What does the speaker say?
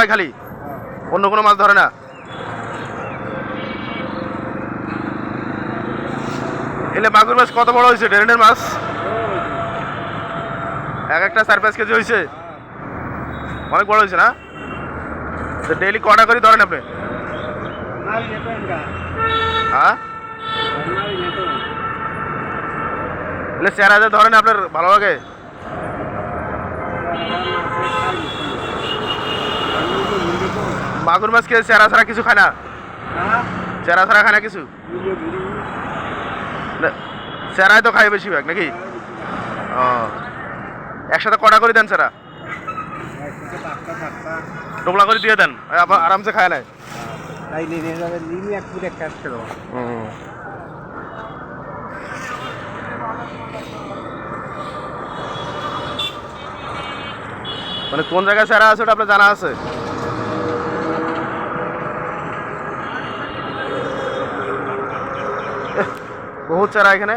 হয় খালি, অন্য কোনো মাছ ধরে না? এলে মাগুর মাছ কত বড় হয়েছে? ড্রেনের মাছ এক একটা 4-5 কেজি হয়েছে, অনেক বড় হয়েছে না? তো ডেইলি কটা করে ধরেন আপনি? হ্যাঁ, এলে চেরা যে ধরেন আপনার ভালো লাগে? মাগুর মাছ কে চেরা ছাড়া কিছু খায় না? চেরা ছাড়া খায় না কিছু? চেরাই তো খায় বেশিরভাগ নাকি? ও, একসাথে কটা করে দেন চেরা? টোপলা করে দিয়ে দেন, আরামসে খায় নাই? মানে কোন জায়গায় চেরা আছে ওটা আপনার জানা আছে? বহুত চেরা এখানে।